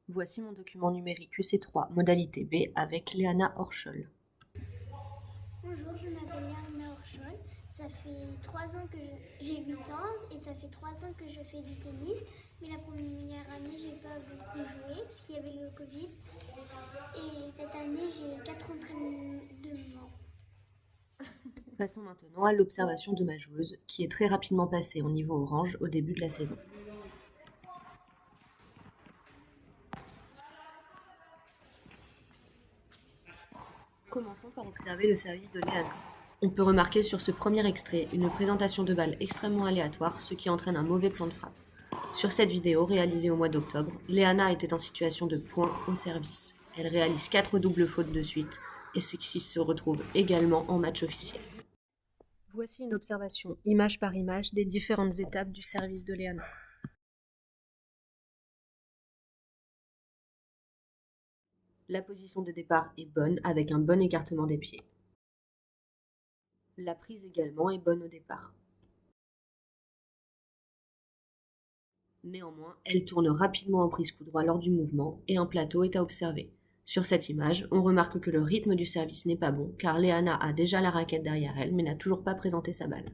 Voici mon document numérique UC3, modalité B, avec Léana Horschel. Bonjour, je m'appelle Léana Horschel. Ça fait 3 ans que j'ai 8 ans et ça fait 3 ans que je fais du tennis. Mais la première année, j'ai pas beaucoup joué parce qu'il y avait le Covid. Et cette année, j'ai 4 entraînements. Passons maintenant à l'observation de ma joueuse, qui est très rapidement passée au niveau orange au début de la saison. Commençons par observer le service de Léana. On peut remarquer sur ce premier extrait une présentation de balle extrêmement aléatoire, ce qui entraîne un mauvais plan de frappe. Sur cette vidéo réalisée au mois d'octobre, Léana était en situation de point au service. Elle réalise 4 doubles fautes de suite, et ce qui se retrouve également en match officiel. Voici une observation, image par image, des différentes étapes du service de Léana. La position de départ est bonne avec un bon écartement des pieds. La prise également est bonne au départ. Néanmoins, elle tourne rapidement en prise coup droit lors du mouvement et un plateau est à observer. Sur cette image, on remarque que le rythme du service n'est pas bon car Léana a déjà la raquette derrière elle mais n'a toujours pas présenté sa balle.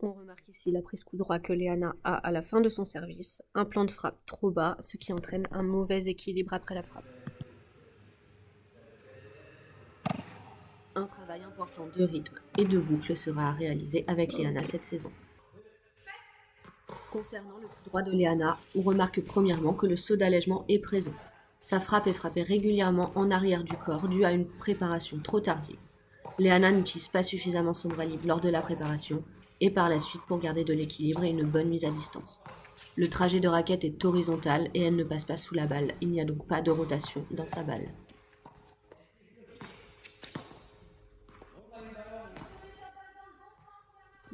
On remarque ici la prise coup droit que Léana a à la fin de son service, un plan de frappe trop bas, ce qui entraîne un mauvais équilibre après la frappe. Un travail important de rythme et de boucle sera réalisé avec Léana cette saison. Concernant le coup droit de Léana, on remarque premièrement que le saut d'allègement est présent. Sa frappe est frappée régulièrement en arrière du corps due à une préparation trop tardive. Léana n'utilise pas suffisamment son bras libre lors de la préparation et par la suite pour garder de l'équilibre et une bonne mise à distance. Le trajet de raquette est horizontal et elle ne passe pas sous la balle, il n'y a donc pas de rotation dans sa balle.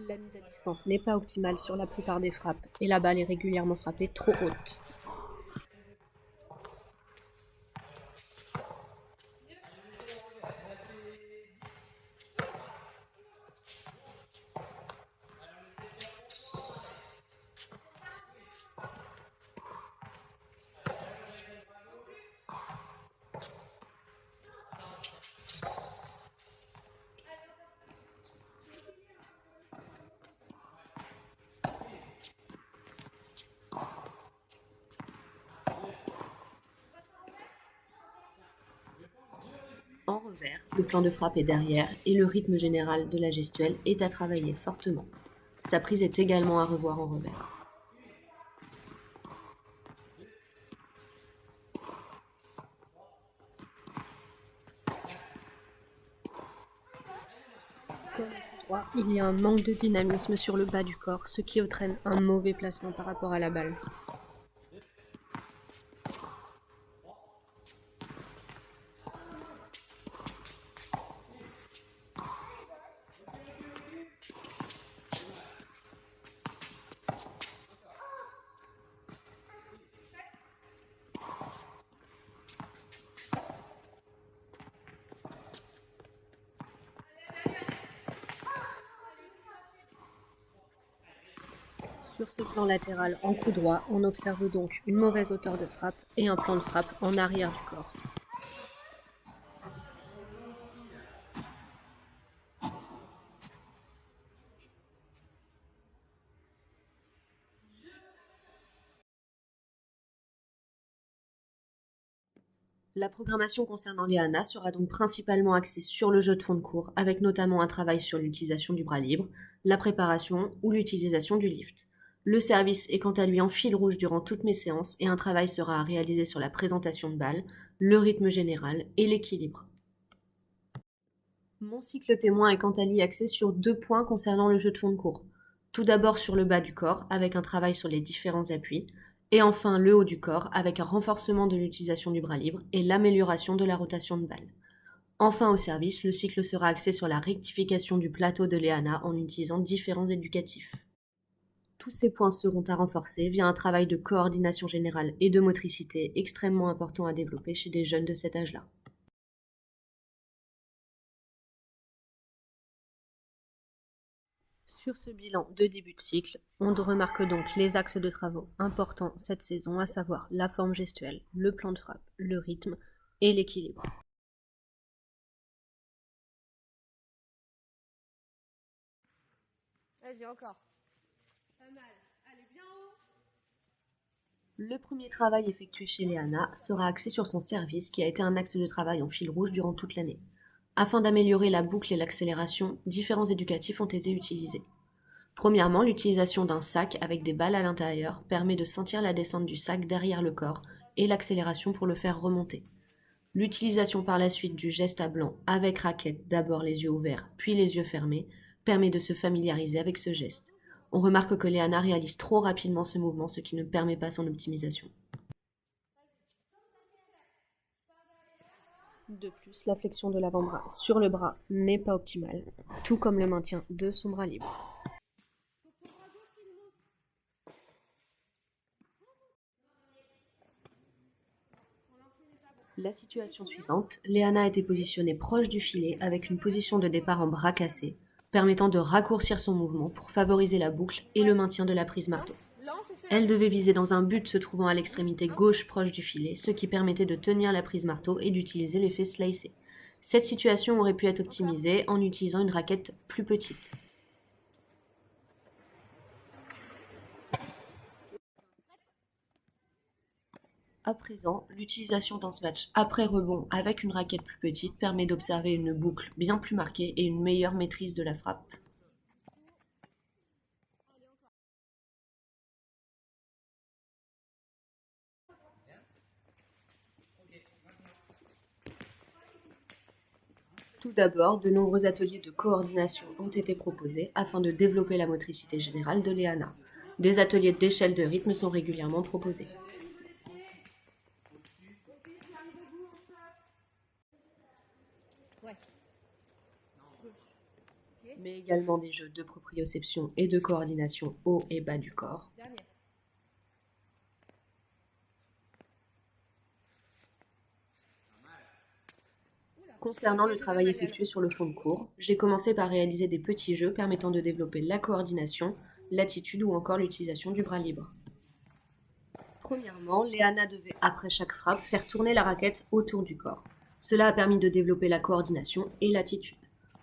La mise à distance n'est pas optimale sur la plupart des frappes et la balle est régulièrement frappée trop haute. En revers, le plan de frappe est derrière et le rythme général de la gestuelle est à travailler fortement. Sa prise est également à revoir en revers. Comme au coup droit, il y a un manque de dynamisme sur le bas du corps, ce qui entraîne un mauvais placement par rapport à la balle. Sur ce plan latéral en coup droit, on observe donc une mauvaise hauteur de frappe et un plan de frappe en arrière du corps. La programmation concernant Léana sera donc principalement axée sur le jeu de fond de cours, avec notamment un travail sur l'utilisation du bras libre, la préparation ou l'utilisation du lift. Le service est quant à lui en fil rouge durant toutes mes séances et un travail sera à réaliser sur la présentation de balle, le rythme général et l'équilibre. Mon cycle témoin est quant à lui axé sur 2 points concernant le jeu de fond de cours. Tout d'abord sur le bas du corps, avec un travail sur les différents appuis, et enfin le haut du corps, avec un renforcement de l'utilisation du bras libre et l'amélioration de la rotation de balle. Enfin au service, le cycle sera axé sur la rectification du plateau de Léana en utilisant différents éducatifs. Tous ces points seront à renforcer via un travail de coordination générale et de motricité extrêmement important à développer chez des jeunes de cet âge-là. Sur ce bilan de début de cycle, on remarque donc les axes de travaux importants cette saison, à savoir la forme gestuelle, le plan de frappe, le rythme et l'équilibre. Vas-y, encore. Pas mal. Allez, bien haut. Le premier travail effectué chez Léana sera axé sur son service qui a été un axe de travail en fil rouge durant toute l'année. Afin d'améliorer la boucle et l'accélération, différents éducatifs ont été utilisés. Premièrement, l'utilisation d'un sac avec des balles à l'intérieur permet de sentir la descente du sac derrière le corps et l'accélération pour le faire remonter. L'utilisation par la suite du geste à blanc avec raquette, d'abord les yeux ouverts puis les yeux fermés, permet de se familiariser avec ce geste. On remarque que Léana réalise trop rapidement ce mouvement, ce qui ne permet pas son optimisation. De plus, la flexion de l'avant-bras sur le bras n'est pas optimale, tout comme le maintien de son bras libre. La situation suivante, Léana a été positionnée proche du filet avec une position de départ en bras cassé, permettant de raccourcir son mouvement pour favoriser la boucle et le maintien de la prise marteau. Elle devait viser dans un but se trouvant à l'extrémité gauche proche du filet, ce qui permettait de tenir la prise marteau et d'utiliser l'effet slicé. Cette situation aurait pu être optimisée en utilisant une raquette plus petite. À présent, l'utilisation d'un smash après rebond avec une raquette plus petite permet d'observer une boucle bien plus marquée et une meilleure maîtrise de la frappe. Tout d'abord, de nombreux ateliers de coordination ont été proposés afin de développer la motricité générale de Léana. Des ateliers d'échelle de rythme sont régulièrement proposés. Mais également des jeux de proprioception et de coordination haut et bas du corps. Concernant le travail effectué sur le fond de cours, j'ai commencé par réaliser des petits jeux permettant de développer la coordination, l'attitude ou encore l'utilisation du bras libre. Premièrement, Léana devait, après chaque frappe, faire tourner la raquette autour du corps. Cela a permis de développer la coordination et l'attitude.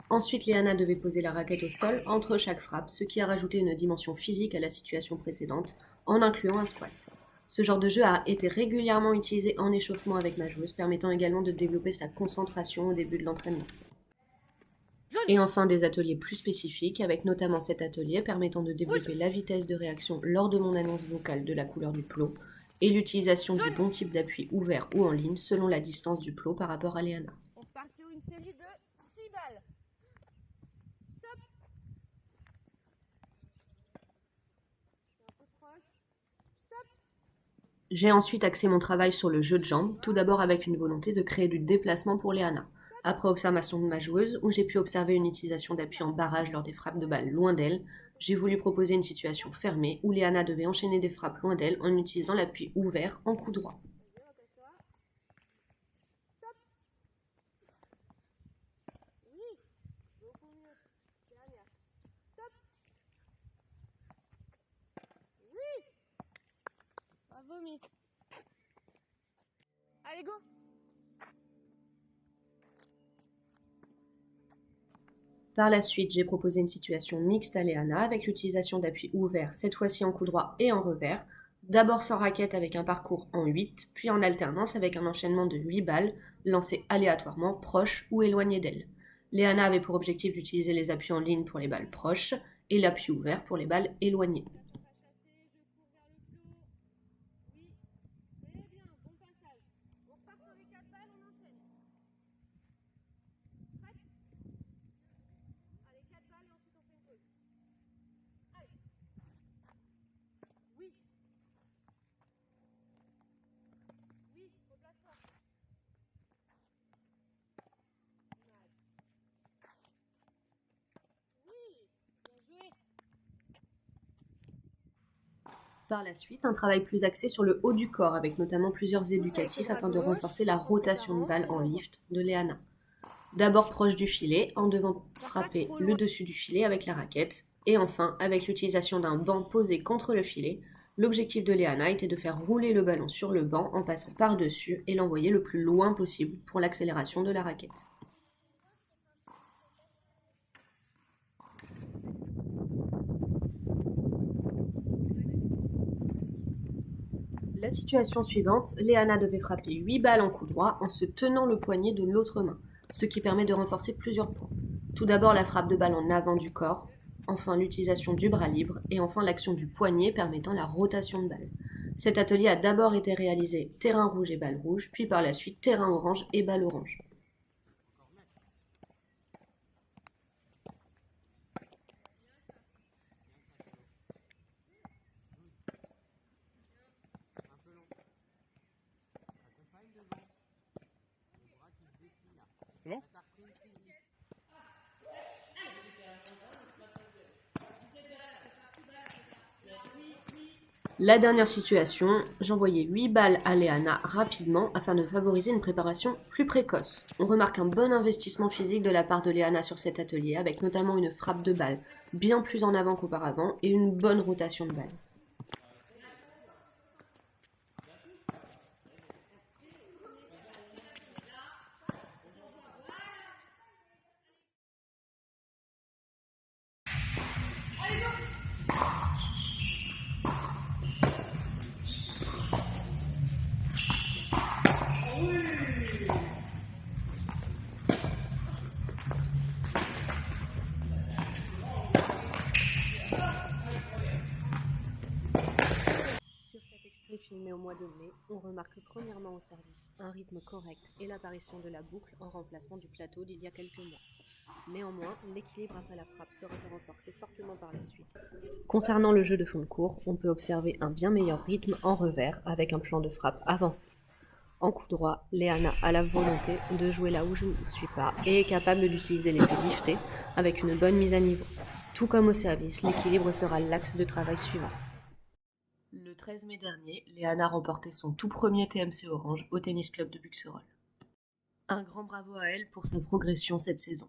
Ensuite, Léana devait poser la raquette au sol entre chaque frappe, ce qui a rajouté une dimension physique à la situation précédente, en incluant un squat. Ce genre de jeu a été régulièrement utilisé en échauffement avec ma joueuse, permettant également de développer sa concentration au début de l'entraînement. Et enfin des ateliers plus spécifiques, avec notamment cet atelier permettant de développer la vitesse de réaction lors de mon annonce vocale de la couleur du plot, et l'utilisation du bon type d'appui ouvert ou en ligne selon la distance du plot par rapport à Léana. On repart sur une série de 6 balles. Top. Un peu proche. Top. J'ai ensuite axé mon travail sur le jeu de jambes, tout d'abord avec une volonté de créer du déplacement pour Léana. Après observation de ma joueuse, où j'ai pu observer une utilisation d'appui en barrage lors des frappes de balle loin d'elle, j'ai voulu proposer une situation fermée où Léana devait enchaîner des frappes loin d'elle en utilisant l'appui ouvert en coup droit. Oui, beaucoup mieux. Dernière. Top. Oui. Bravo, Miss. Allez, go. Par la suite, j'ai proposé une situation mixte à Léana avec l'utilisation d'appui ouvert, cette fois-ci en coup droit et en revers, d'abord sans raquette avec un parcours en 8, puis en alternance avec un enchaînement de 8 balles lancées aléatoirement proches ou éloignées d'elle. Léana avait pour objectif d'utiliser les appuis en ligne pour les balles proches et l'appui ouvert pour les balles éloignées. Par la suite, un travail plus axé sur le haut du corps, avec notamment plusieurs éducatifs afin de renforcer la rotation de balle en lift de Léana. D'abord proche du filet, en devant frapper le dessus du filet avec la raquette, Et enfin, avec l'utilisation d'un banc posé contre le filet, l'objectif de Léana était de faire rouler le ballon sur le banc en passant par-dessus et l'envoyer le plus loin possible pour l'accélération de la raquette. La situation suivante, Léana devait frapper 8 balles en coup droit en se tenant le poignet de l'autre main, ce qui permet de renforcer plusieurs points. Tout d'abord la frappe de balle en avant du corps, enfin l'utilisation du bras libre et enfin l'action du poignet permettant la rotation de balle. Cet atelier a d'abord été réalisé terrain rouge et balle rouge, puis par la suite terrain orange et balle orange. C'est bon? La dernière situation, j'envoyais 8 balles à Léana rapidement afin de favoriser une préparation plus précoce. On remarque un bon investissement physique de la part de Léana sur cet atelier, avec notamment une frappe de balle bien plus en avant qu'auparavant et une bonne rotation de balle. Sur cet extrait filmé au mois de mai, on remarque premièrement au service un rythme correct et l'apparition de la boucle en remplacement du plateau d'il y a quelques mois. Néanmoins, l'équilibre après la frappe serait renforcé fortement par la suite. Concernant le jeu de fond de cours, on peut observer un bien meilleur rythme en revers avec un plan de frappe avancé. En coup droit, Léana a la volonté de jouer là où je ne suis pas et est capable d'utiliser l'effet lifté avec une bonne mise à niveau. Tout comme au service, l'équilibre sera l'axe de travail suivant. Le 13 mai dernier, Léana remportait son tout premier TMC Orange au Tennis Club de Buxerolles. Un grand bravo à elle pour sa progression cette saison.